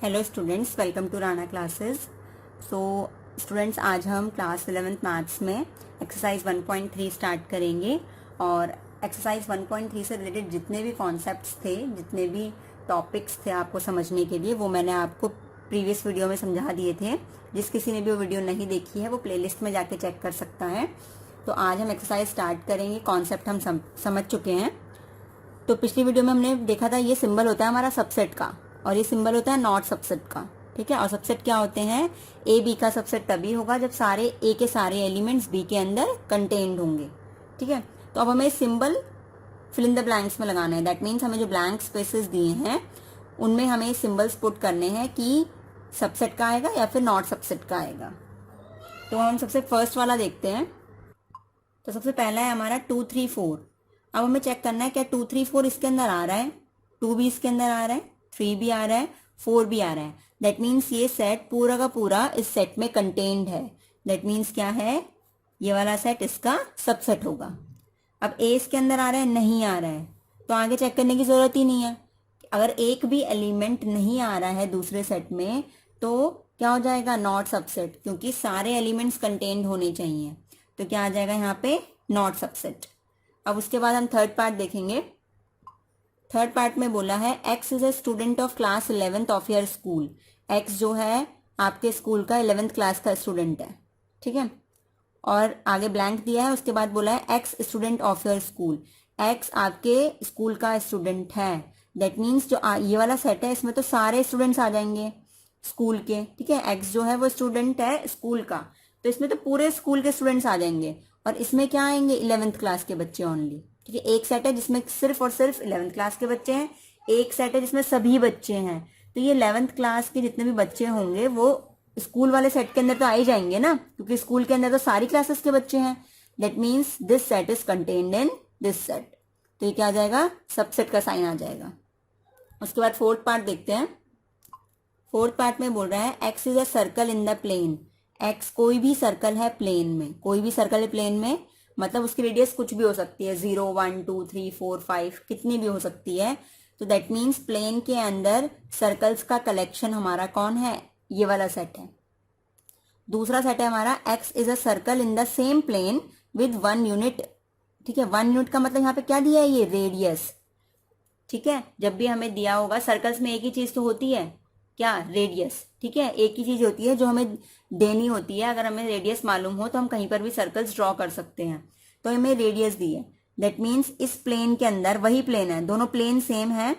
Hello students, welcome to Rana classes. So students, आज हम class 11th maths में exercise 1.3 start करेंगे। और एक्सरसाइज 1.3 से रिलेटेड जितने भी कॉन्सेप्ट्स थे, जितने भी टॉपिक्स थे आपको समझने के लिए, वो मैंने आपको प्रीवियस वीडियो में समझा दिए थे। जिस किसी ने भी वो वीडियो नहीं देखी है वो प्लेलिस्ट में जाके चेक कर सकता है। तो आज हम एक्सरसाइज स्टार्ट करेंगे। कॉन्सेप्ट हम समझ चुके हैं। तो पिछली वीडियो में हमने देखा था ये सिंबल होता है हमारा सबसेट का, और ये सिंबल होता है नॉट सबसेट का। ठीक है। और सबसेट क्या होते हैं? ए बी का सबसेट तभी होगा जब सारे ए के सारे एलिमेंट्स बी के अंदर कंटेन्ड होंगे। ठीक है। तो अब हमें symbol fill in the blanks में लगाना है। दैट मीन्स हमें जो ब्लैंक स्पेसेस दिए हैं उनमें हमें सिंबल्स पुट करने हैं कि सबसेट का आएगा या फिर नॉट सबसेट का आएगा। तो हम सबसे फर्स्ट वाला देखते हैं। तो सबसे पहला है हमारा 2 3 4। अब हमें चेक करना है क्या 2 3 4 इसके अंदर आ रहा है, 2 भी इसके अंदर आ रहा है, 3 भी आ रहा है, 4 भी आ रहा है। दैट मीन्स ये सेट पूरा का पूरा इस सेट में कंटेन्ड है। दैट मीन्स क्या है? ये वाला सेट इसका सबसेट होगा। अब ए इसके अंदर आ रहा है, नहीं आ रहा है, तो आगे चेक करने की जरूरत ही नहीं है। अगर एक भी एलिमेंट नहीं आ रहा है दूसरे सेट में तो क्या हो जाएगा? नॉट सबसेट, क्योंकि सारे एलिमेंट्स कंटेन्ड होने चाहिए। तो क्या आ जाएगा यहाँ पे? Not subset. अब उसके बाद हम थर्ड पार्ट देखेंगे। थर्ड पार्ट में बोला है X is a student of class 11th of your school. X जो है आपके स्कूल का 11th क्लास का स्टूडेंट है। ठीक है। और आगे ब्लैंक दिया है, उसके बाद बोला है x student of your school. X आपके स्कूल का स्टूडेंट है। दैट मीन्स जो ये वाला सेट है इसमें तो सारे स्टूडेंट्स आ जाएंगे स्कूल के। ठीक है। एक्स जो है वो स्टूडेंट है स्कूल का, तो इसमें तो पूरे स्कूल के स्टूडेंट्स आ जाएंगे। और इसमें क्या आएंगे? 11th क्लास के बच्चे ओनली। ठीक है। एक सेट है जिसमें सिर्फ और सिर्फ 11th क्लास के बच्चे हैं, एक सेट है जिसमें सभी बच्चे हैं। तो ये 11th क्लास के जितने भी बच्चे होंगे वो स्कूल वाले सेट के अंदर तो आ ही जाएंगे ना, क्योंकि स्कूल के अंदर तो सारी क्लासेस के बच्चे हैं। That means this set is contained in this set. तो ये क्या आ जाएगा? सबसेट का साइन आ जाएगा। उसके बाद फोर्थ पार्ट देखते हैं। फोर्थ पार्ट में बोल रहा है X is a circle in the plane. X कोई भी सर्कल है प्लेन में, कोई भी सर्कल है प्लेन में, मतलब उसकी रेडियस कुछ भी हो सकती है, 0 1 2 3 4 5 कितनी भी हो सकती है। तो दैट मीन्स प्लेन के अंदर सर्कल्स का कलेक्शन हमारा कौन है? ये वाला सेट है। दूसरा सेट है हमारा X is a circle in the same plane with 1 unit. ठीक है। 1 यूनिट का मतलब यहाँ पे क्या दिया है? ये रेडियस। ठीक है। जब भी हमें दिया होगा, सर्कल्स में एक ही चीज तो होती है, क्या? रेडियस। ठीक है। एक ही चीज होती है जो हमें देनी होती है। अगर हमें रेडियस मालूम हो तो हम कहीं पर भी सर्कल्स ड्रॉ कर सकते हैं। तो हमें रेडियस दी है। दैट मीन्स इस प्लेन के अंदर, वही प्लेन है, दोनों प्लेन सेम है,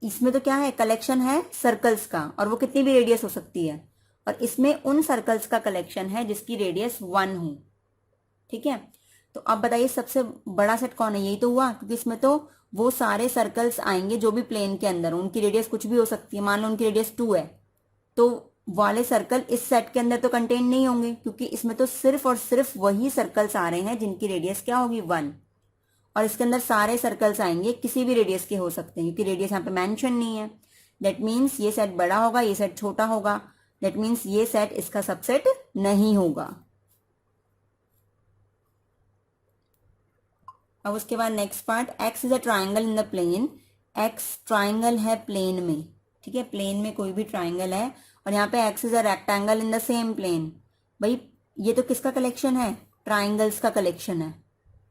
इसमें तो क्या है? कलेक्शन है सर्कल्स का, और वो कितनी भी रेडियस हो सकती है। और इसमें उन सर्कल्स का कलेक्शन है जिसकी रेडियस 1 हो। ठीक है। तो अब बताइए सबसे बड़ा सेट कौन है? यही तो हुआ, क्योंकि इसमें तो वो सारे सर्कल्स आएंगे जो भी प्लेन के अंदर, उनकी रेडियस कुछ भी हो सकती है। मान लो उनकी रेडियस 2 है, तो वाले सर्कल इस सेट के अंदर तो कंटेन नहीं होंगे, क्योंकि इसमें तो सिर्फ और सिर्फ वही सर्कल्स आ रहे हैं जिनकी रेडियस क्या होगी? 1। और इसके अंदर सारे सर्कल्स आएंगे, किसी भी रेडियस के हो सकते हैं, क्योंकि रेडियस यहाँ पे मेंशन नहीं है। दैट मीन्स ये सेट बड़ा होगा, ये सेट छोटा होगा। दैट मीन्स ये सेट इसका सबसेट नहीं होगा। अब उसके बाद next part, X is a triangle in the plane. X triangle है प्लेन में। ठीक है। प्लेन में कोई भी ट्राइंगल है, और यहाँ पे X is a rectangle in the same plane. भाई ये तो किसका कलेक्शन है? ट्राइंगल्स का कलेक्शन है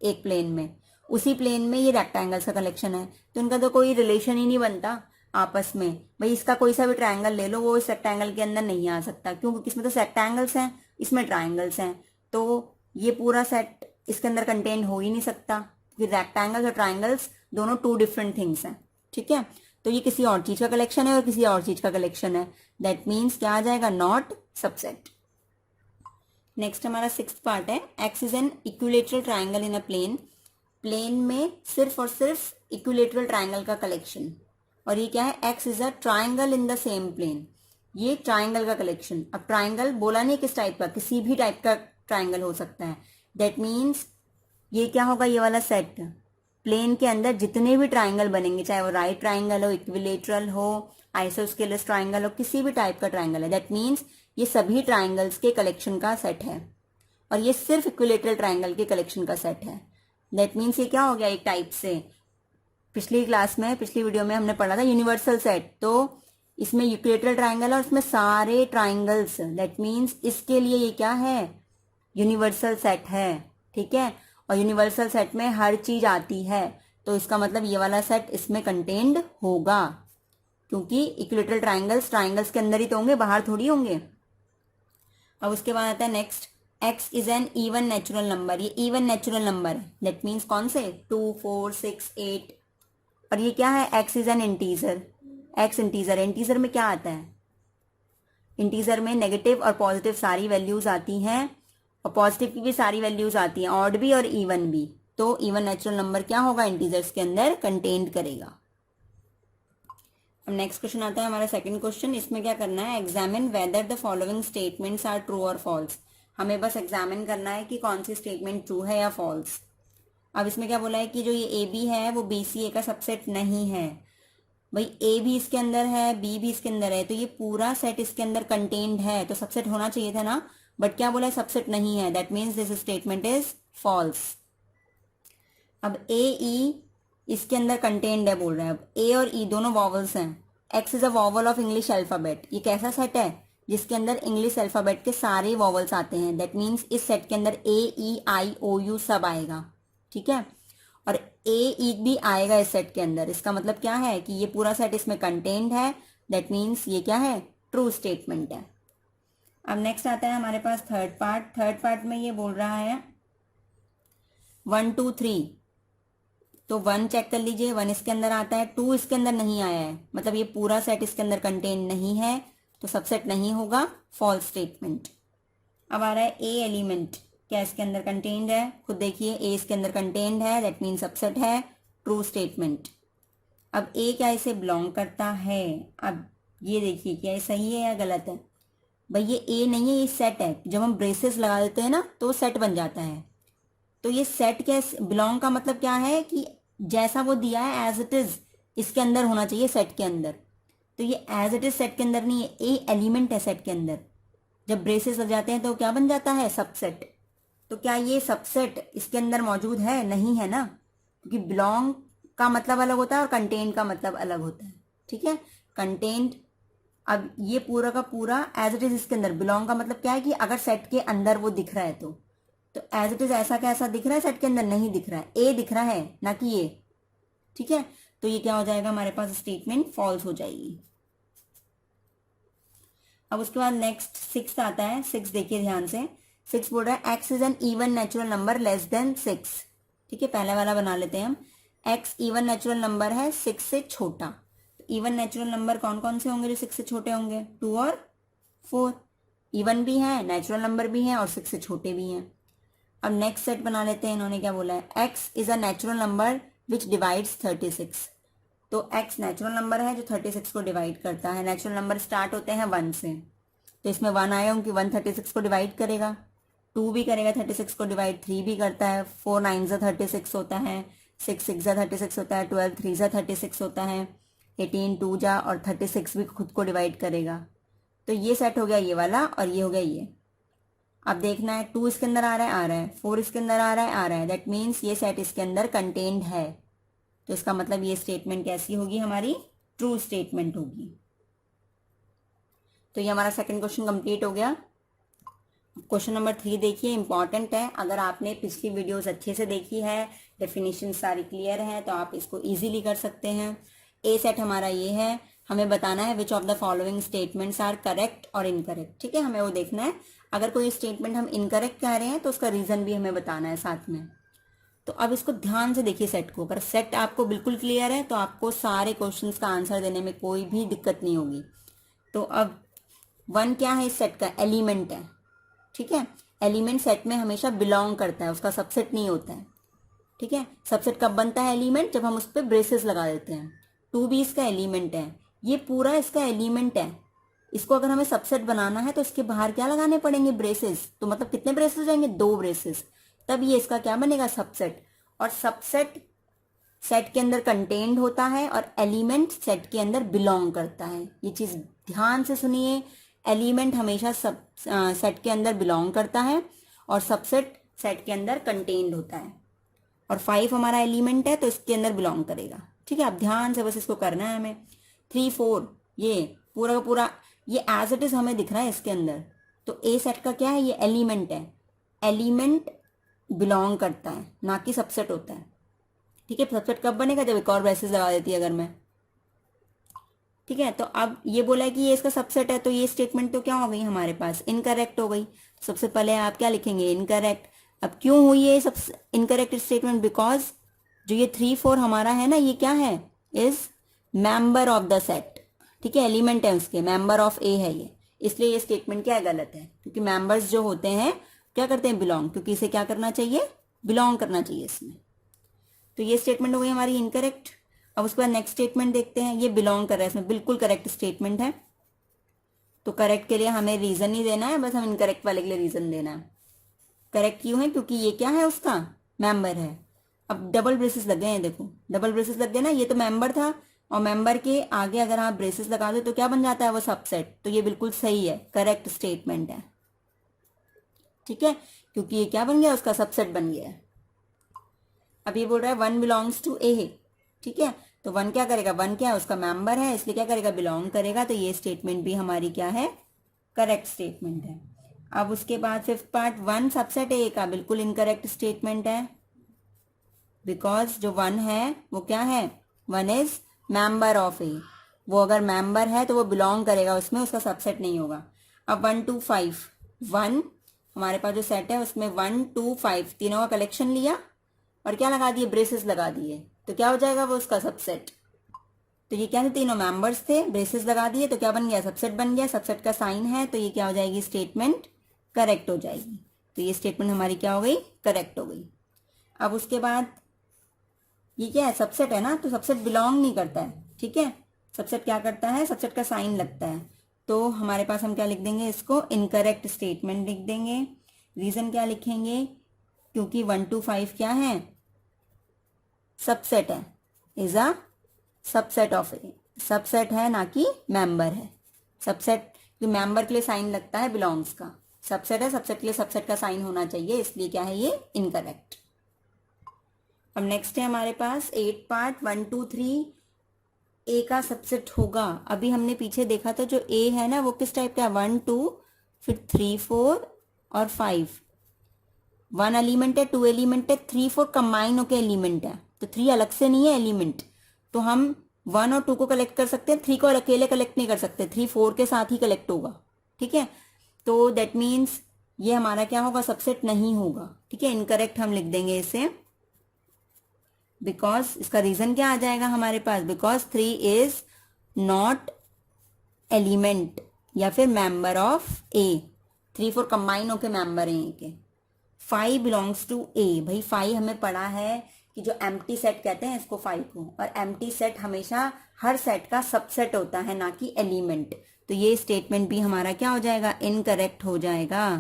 एक प्लेन में। उसी प्लेन में ये रेक्टेंगल्स का कलेक्शन है, तो इनका तो कोई रिलेशन ही नहीं बनता आपस में। भाई इसका कोई सा भी ट्राइंगल ले लो, वो इस रेक्टेंगल के अंदर नहीं आ सकता। क्यों? क्योंकि इसमें तो रेक्टेंगल्स हैं, इसमें ट्राइंगल्स हैं, तो ये पूरा सेट इसके अंदर कंटेन हो ही नहीं सकता, क्योंकि रेक्टेंगल्स और ट्राइंगल्स दोनों 2 डिफरेंट थिंग्स हैं। ठीक है। तो ये किसी और चीज का कलेक्शन है और किसी और चीज का कलेक्शन है। दैट मीन्स क्या आ जाएगा? Not subset. नेक्स्ट हमारा 6th पार्ट है X is an equilateral triangle in a plane. Plane में सिर्फ और सिर्फ इक्विलेटरल ट्राइंगल का कलेक्शन। और ये क्या है? X is a triangle in the same plane. ये ट्राइंगल का कलेक्शन। अब ट्राइंगल बोला नहीं किस टाइप का, किसी भी टाइप का ट्राइंगल हो सकता है। दैट मीन्स ये क्या होगा? ये वाला सेट प्लेन के अंदर जितने भी ट्राइंगल बनेंगे, चाहे वो राइट ट्राइंगल हो, इक्विलेटरल हो, आइसोस्केलस ट्राइंगल हो, किसी भी टाइप का ट्राइंगल है, दैट मीन्स ये सभी ट्राइंगल्स के कलेक्शन का सेट है। और ये सिर्फ इक्विलेटरल ट्राइंगल के कलेक्शन का सेट है। दैट मीन्स ये क्या हो गया? एक टाइप से पिछली क्लास में, पिछली वीडियो में हमने पढ़ा था यूनिवर्सल सेट। तो इसमें यूक्लिडियन ट्राइंगल है और इसमें सारे ट्राइंगल्स, दैट मीन्स इसके लिए ये क्या है, यूनिवर्सल सेट है, ठीक है। और यूनिवर्सल सेट में हर चीज आती है, तो इसका मतलब ये वाला सेट इसमें कंटेन्ड होगा, क्योंकि इक्विलेटरल ट्राइंगल्स ट्राइंगल्स के अंदर ही तो होंगे, बाहर थोड़ी होंगे। अब उसके बाद आता है next, x is an even natural number. ये इवन नेचुरल नंबर है, दैट मीन्स कौन से, 2 4 6 8। और ये क्या है, x is an integer. x integer है, इंटीजर में क्या आता है, इंटीजर में नेगेटिव और पॉजिटिव सारी वैल्यूज आती हैं, और पॉजिटिव की भी सारी वैल्यूज आती हैं, ऑड भी और इवन भी। तो इवन नेचुरल नंबर क्या होगा, इंटीजर्स के अंदर कंटेन्ड करेगा। अब नेक्स्ट क्वेश्चन आता है हमारा सेकंड क्वेश्चन। इसमें क्या करना है, examine whether the following statements are true और फॉल्स। हमें बस एग्जामिन करना है कि कौन सी स्टेटमेंट ट्रू है या फॉल्स। अब इसमें क्या बोला है कि जो ये ए बी है वो बी सी ए का सबसेट नहीं है। भाई ए भी इसके अंदर है, बी भी इसके अंदर है, तो ये पूरा सेट इसके अंदर कंटेन्ड है, तो सबसेट होना चाहिए था ना, बट क्या बोला है, सबसेट नहीं है, that means this statement is false. अब ए ई इसके अंदर कंटेन्ड है बोल रहे हैं। अब ए और ई दोनों वॉवल्स हैं। X is a vowel of English alphabet. ये कैसा सेट है, जिसके अंदर इंग्लिश अल्फाबेट के सारे वॉवल्स आते हैं, दैट मीन्स इस सेट के अंदर ए ई आई ओ यू सब आएगा, ठीक है। और ए ई भी आएगा इस सेट के अंदर, इसका मतलब क्या है कि ये पूरा सेट इसमें कंटेन्ड है, दैट मीन्स ये क्या है, ट्रू स्टेटमेंट है। अब नेक्स्ट आता है हमारे पास थर्ड पार्ट। थर्ड पार्ट में ये बोल रहा है 1 2 3, तो 1 चेक कर लीजिए, 1 इसके अंदर आता है, 2 इसके अंदर नहीं आया है, मतलब ये पूरा सेट इसके अंदर कंटेन नहीं है, तो सबसेट नहीं होगा, फॉल्स स्टेटमेंट। अब आ रहा है ए एलिमेंट, क्या इसके अंदर कंटेन्ड है, खुद देखिए ए इसके अंदर कंटेन्ड है, दैट मीन सबसेट है, ट्रू स्टेटमेंट। अब ए क्या इसे बिलोंग करता है, अब ये देखिए क्या ये सही है या गलत है। भाई ये ए नहीं है, ये सेट है, जब हम ब्रेसेस लगा देते हैं ना तो सेट बन जाता है। तो ये सेट क्या, बिलोंग का मतलब क्या है कि जैसा वो दिया है एज इट इज इसके अंदर होना चाहिए सेट के अंदर, तो ये एज इट इज सेट के अंदर नहीं है, ए एलिमेंट है सेट के अंदर। जब ब्रेसेस लग जाते हैं तो क्या बन जाता है, सबसेट। तो क्या ये सबसेट इसके अंदर मौजूद है, नहीं है ना, क्योंकि बिलोंग का मतलब अलग होता है और कंटेन का मतलब अलग होता है, ठीक है। कंटेन्ड, अब ये पूरा का पूरा एज इट इज इसके अंदर, बिलोंग का मतलब क्या है कि अगर सेट के अंदर वो दिख रहा है तो एज इट इज ऐसा कैसा दिख रहा है, सेट के अंदर नहीं दिख रहा है, ए दिख रहा है ना कि ये, ठीक है। तो ये क्या हो जाएगा हमारे पास, स्टेटमेंट फॉल्स हो जाएगी। अब उसके बाद नेक्स्ट 6 आता है। 6 देखिए ध्यान से, 6 बोल रहा है X is N even natural number less than 6, ठीक है। पहले वाला बना लेते हैं हम, एक्स इवन नेचुरल नंबर है 6 से छोटा। इवन नेचुरल नंबर कौन कौन से होंगे जो 6 से छोटे होंगे, 2 और 4। इवन भी है, नेचुरल नंबर भी है और 6 से छोटे भी हैं। अब नेक्स्ट सेट बना लेते हैं, इन्होंने क्या बोला है, X is a natural number which divides 36। तो एक्स नेचुरल नंबर है जो 36 को डिवाइड करता है। नेचुरल नंबर स्टार्ट होते हैं 1 से, तो इसमें 1 आया क्योंकि 1 36 को डिवाइड करेगा, 2 भी करेगा 36 को डिवाइड, 3 भी करता है, 4 9 36 होता है, 6 6 36 होता है, 12 3 36 होता है, 18 2 जा और 36 भी खुद को डिवाइड करेगा। तो ये सेट हो गया ये वाला और ये हो गया ये। अब देखना है 2 इसके अंदर आ रहा है, 4 इसके अंदर आ रहा है, दैट मीन्स ये सेट इसके अंदर कंटेन्ड है। तो इसका मतलब ये स्टेटमेंट कैसी होगी हमारी, ट्रू स्टेटमेंट होगी। तो ये हमारा सेकंड क्वेश्चन कंप्लीट हो गया। क्वेश्चन नंबर 3 देखिए, इंपॉर्टेंट है। अगर आपने पिछली वीडियोस अच्छे से देखी है, डेफिनेशन सारी क्लियर है, तो आप इसको इजीली कर सकते हैं। ए सेट हमारा ये है, हमें बताना है which of the following statements are correct और इनकरेक्ट, ठीक है। हमें वो देखना है, अगर कोई स्टेटमेंट हम इनकरेक्ट कह रहे हैं तो उसका रीजन भी हमें बताना है साथ में। तो अब इसको ध्यान से देखिए सेट को, अगर सेट आपको बिल्कुल क्लियर है तो आपको सारे क्वेश्चंस का आंसर देने में कोई भी दिक्कत नहीं होगी। तो अब 1 क्या है, इस सेट का एलिमेंट है, ठीक है। एलिमेंट सेट में हमेशा बिलोंग करता है, उसका सबसेट नहीं होता है, ठीक है। सबसेट कब बनता है एलिमेंट, जब हम उस पर ब्रेसेस लगा देते हैं। 2 भी इसका एलिमेंट है, ये पूरा इसका एलिमेंट है। इसको अगर हमें सबसेट बनाना है तो इसके बाहर क्या लगाने पड़ेंगे, ब्रेसेस। तो मतलब कितने ब्रेसेस जाएंगे, 2 ब्रेसेस, तब ये इसका क्या बनेगा, सबसेट। और सबसेट सेट के अंदर कंटेन्ड होता है और एलिमेंट सेट के अंदर बिलोंग करता है। ये चीज ध्यान से सुनिए, एलिमेंट हमेशा सब सेट के अंदर बिलोंग करता है और सबसेट सेट के अंदर कंटेन्ड होता है। और 5 हमारा एलिमेंट है तो इसके अंदर बिलोंग करेगा, ठीक है। अब ध्यान से बस इसको करना है हमें। 3 4 ये पूरा का पूरा ये एज इट इज हमें दिख रहा है इसके अंदर। तो ए सेट का क्या है, ये एलिमेंट है, एलिमेंट बिलोंग करता है, ना कि सबसेट होता है। ठीक है, सबसेट कब बनेगा, जब एक और ब्रेसेस लगा देती है अगर मैं। ठीक है, तो अब ये बोला है कि ये इसका सबसेट है, तो ये स्टेटमेंट तो क्या हो गई हमारे पास, इनकरेक्ट हो गई। सबसे पहले आप क्या लिखेंगे, इनकरेक्ट। अब क्यों हुई ये सब इनकरेक्ट स्टेटमेंट, बिकॉज जो ये 3 4 हमारा है ना, ये क्या है, is member of the set. ठीक है, एलिमेंट है उसके, मेंबर ऑफ ए है ये, इसलिए ये स्टेटमेंट क्या है, गलत है। क्योंकि मेंबर्स जो होते हैं क्या करते हैं, बिलोंग, क्योंकि इसे क्या करना चाहिए, बिलोंग करना चाहिए इसमें। तो ये स्टेटमेंट हो गई हमारी इनकरेक्ट। अब उसके बाद नेक्स्ट स्टेटमेंट देखते हैं, ये बिलोंग कर रहा है इसमें, बिल्कुल करेक्ट स्टेटमेंट है। तो करेक्ट के लिए हमें रीजन नहीं देना है, बस हम इनकरेक्ट वाले के लिए रीजन देना है। करेक्ट क्यों है, क्योंकि ये क्या है, उसका मेंबर है। अब डबल ब्रेसेस लग गए हैं, देखो डबल ब्रेसेस लग गए ना, ये तो मेंबर था, और मेंबर के आगे अगर आप ब्रेसेस लगा दो तो क्या बन जाता है, वो सबसेट। तो ये बिल्कुल सही है, करेक्ट स्टेटमेंट है। ठीक है, क्योंकि ये क्या बन गया, उसका सबसेट बन गया है। अब ये बोल रहा है 1 बिलोंग्स टू ए। ठीक है, तो 1 क्या करेगा, 1 क्या है, उसका मेंबर है, इसलिए क्या करेगा, बिलोंग करेगा। तो ये स्टेटमेंट भी हमारी क्या है, करेक्ट स्टेटमेंट है। अब उसके बाद 5th पार्ट, 1 सबसेट ए का, बिल्कुल इनकरेक्ट स्टेटमेंट है। बिकॉज जो 1 है वो क्या है, 1 इज मेंबर ऑफ ए। वो अगर मेंबर है तो वो बिलोंग करेगा उसमें, उसका सबसेट नहीं होगा। अब 1 2 5, 1 हमारे पास जो सेट है उसमें 1 2 5 तीनों का कलेक्शन लिया और क्या लगा दिए, ब्रेसेस लगा दिए, तो क्या हो जाएगा, वो उसका सबसेट। तो ये क्या थे, तीनों मेंबर्स थे, ब्रेसेस लगा दिए, तो क्या बन गया, सबसेट बन गया। सबसेट का साइन है, तो ये क्या हो जाएगी, स्टेटमेंट करेक्ट हो जाएगी। तो ये स्टेटमेंट हमारी क्या हो गई, करेक्ट हो गई। अब उसके बाद ये क्या है, सबसेट है ना, तो सबसेट बिलोंग नहीं करता है। ठीक है, सबसेट क्या करता है, सबसेट का साइन लगता है। तो हमारे पास हम क्या लिख देंगे, इसको इनकरेक्ट स्टेटमेंट लिख देंगे। रीजन क्या लिखेंगे, क्योंकि 1 2 5 क्या है, सबसेट है, is a subset of A, subset है ना कि मेंबर है। सबसेट जो मेंबर के लिए साइन लगता है बिलोंग्स का, सबसेट है, सबसेट के लिए सबसेट का साइन होना चाहिए, इसलिए क्या है, ये इनकरेक्ट। अब नेक्स्ट है हमारे पास 8 पार्ट 1 2 3 ए का सबसेट होगा। अभी हमने पीछे देखा था जो ए है ना, वो किस टाइप का है, 1 2 फिर 3 4 और 5। 1 एलिमेंट है, 2 एलिमेंट है, 3 4 कंबाइन होकर एलिमेंट है, तो 3 अलग से नहीं है एलिमेंट। तो हम 1 और 2 को कलेक्ट कर सकते हैं, 3 को अकेले कलेक्ट नहीं कर सकते, 3 4 के साथ ही कलेक्ट होगा। ठीक है, तो दैट मीन्स ये हमारा क्या होगा, सबसेट नहीं होगा। ठीक है, इनकरेक्ट हम लिख देंगे इसे, बिकॉज इसका रीजन क्या आ जाएगा हमारे पास, बिकॉज 3 इज नॉट एलिमेंट या फिर मेंबर ऑफ ए। 3 4 कंबाइन होके मेंबर है के। 5 बिलोंग्स टू ए, भाई 5 हमें पढ़ा है कि जो एम्प्टी सेट कहते हैं इसको 5 को, और एम्प्टी सेट हमेशा हर सेट का सबसेट होता है, ना कि एलिमेंट। तो ये स्टेटमेंट भी हमारा क्या हो जाएगा, इनकरेक्ट हो जाएगा।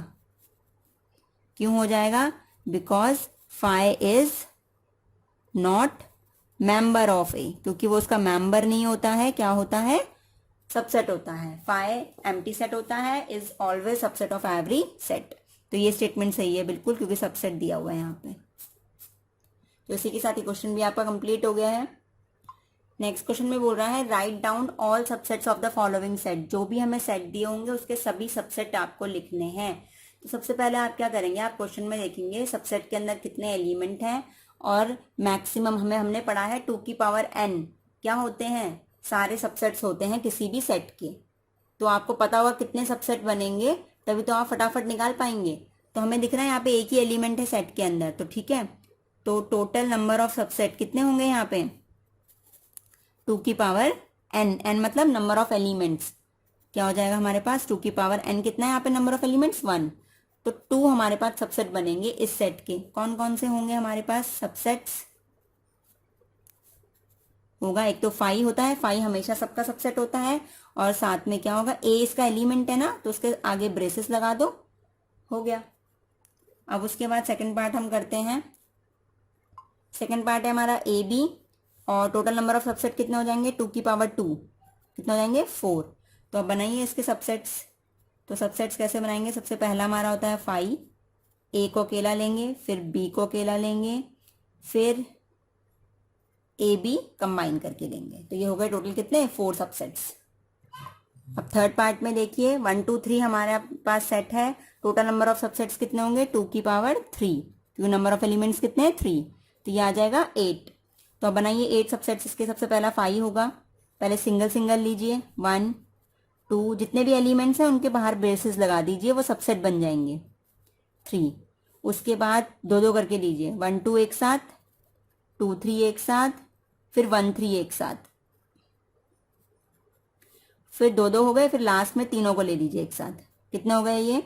क्यों हो जाएगा, because 5 is not member of A, क्योंकि वो उसका मेंबर नहीं होता है, क्या होता है, सबसेट होता है। 5 एम्प्टी सेट होता है, is always subset of every set. तो ये स्टेटमेंट सही है बिल्कुल, क्योंकि सबसेट दिया हुआ है यहाँ पे। तो इसी के साथ ही क्वेश्चन भी आपका कंप्लीट हो गया है। नेक्स्ट क्वेश्चन में बोल रहा है write down all subsets of the following set. जो भी हमें सेट दिए होंगे उसके सभी सबसेट आपको लिखने हैं। तो सबसे पहले आप क्या करेंगे, आप क्वेश्चन में देखेंगे सबसेट के अंदर कितने एलिमेंट हैं, और मैक्सिमम हमने पढ़ा है 2 की पावर n क्या होते हैं, सारे सबसेट्स होते हैं किसी भी सेट के। तो आपको पता होगा कितने सबसेट बनेंगे, तभी तो आप फटाफट निकाल पाएंगे। तो हमें दिख रहा है यहाँ पे एक ही एलिमेंट है सेट के अंदर, तो ठीक है, तो टोटल नंबर ऑफ सबसेट कितने होंगे यहाँ पे, 2 की पावर n, n मतलब नंबर ऑफ एलिमेंट्स। क्या हो जाएगा हमारे पास, 2 की पावर n कितना है यहाँ पे नंबर ऑफ एलिमेंट्स, 1। तो 2 हमारे पास सबसेट बनेंगे इस सेट के। कौन कौन से होंगे हमारे पास सबसेट्स, होगा एक तो 5 होता है, 5 हमेशा सबका सबसेट होता है, और साथ में क्या होगा, a इसका एलिमेंट है ना, तो उसके आगे ब्रेसेस लगा दो, हो गया। अब उसके बाद सेकंड पार्ट हम करते हैं। सेकंड पार्ट है हमारा ए बी, और टोटल नंबर ऑफ सबसेट कितने हो जाएंगे, 2 की पावर 2 कितना हो जाएंगे, 4। तो अब बनाइए इसके सबसेट्स। तो सबसेट्स कैसे बनाएंगे, सबसे पहला हमारा होता है 5, ए को अकेला लेंगे, फिर बी को अकेला लेंगे, फिर ए बी कंबाइन करके लेंगे। तो ये हो गए टोटल कितने, 4 सबसेट्स। अब थर्ड पार्ट में देखिए 1 2 3 हमारे पास सेट है, टोटल नंबर ऑफ सबसेट्स कितने होंगे 2 की पावर 3, क्योंकि नंबर ऑफ एलिमेंट्स कितने हैं 3, तो ये आ जाएगा 8। तो अब बनाइए 8 सबसेट्स, इसके सबसे पहला 5 होगा, पहले सिंगल सिंगल लीजिए 1 2, जितने भी एलिमेंट्स हैं उनके बाहर ब्रेसेस लगा दीजिए, वो सबसेट बन जाएंगे 3। उसके बाद 2 2 करके लीजिए 1 2 एक साथ, 2 3 एक साथ, फिर 1 3 एक साथ, फिर 2 2 हो गए, फिर लास्ट में तीनों को ले लीजिए एक साथ। कितने हो गए ये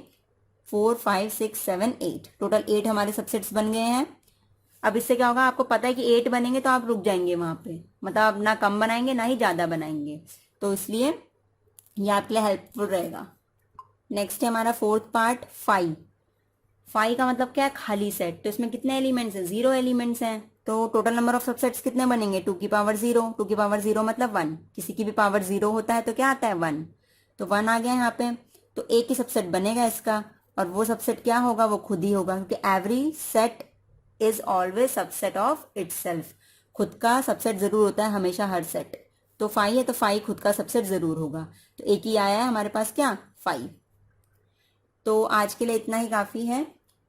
4 5 6 7 8, टोटल 8 हमारे सबसेट्स बन गए हैं। अब इससे क्या होगा, आपको पता है कि 8 बनेंगे तो आप रुक जाएंगे वहां पे, मतलब ना कम बनाएंगे ना ही ज्यादा बनाएंगे, तो इसलिए ये आपके लिए हेल्पफुल रहेगा। नेक्स्ट है हमारा फोर्थ पार्ट 5। 5 का मतलब क्या है, खाली सेट। तो इसमें कितने एलिमेंट्स हैं, 0 एलिमेंट्स हैं, तो टोटल नंबर ऑफ सबसेट्स कितने बनेंगे 2 की पावर 0, 2 की पावर 0 मतलब 1, किसी की भी पावर 0 होता है तो क्या आता है 1, तो 1 आ गया यहाँ पे। तो एक ही सबसेट बनेगा इसका, और वो सबसेट क्या होगा, वो खुद ही होगा, क्योंकि every set is always subset of itself, खुद का सबसेट जरूर होता है हमेशा हर सेट। तो 5 है तो 5 खुद का सबसेट जरूर होगा, तो एक ही आया है हमारे पास क्या 5। तो आज के लिए इतना ही काफ़ी है।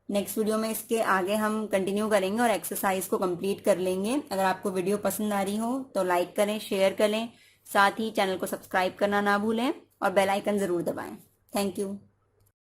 नेक्स्ट वीडियो में इसके आगे हम कंटिन्यू करेंगे और एक्सरसाइज को कंप्लीट कर लेंगे। अगर आपको वीडियो पसंद आ रही हो तो लाइक करें, शेयर करें, साथ ही चैनल को सब्सक्राइब करना ना भूलें और बेल आइकन ज़रूर दबाएं। Thank you.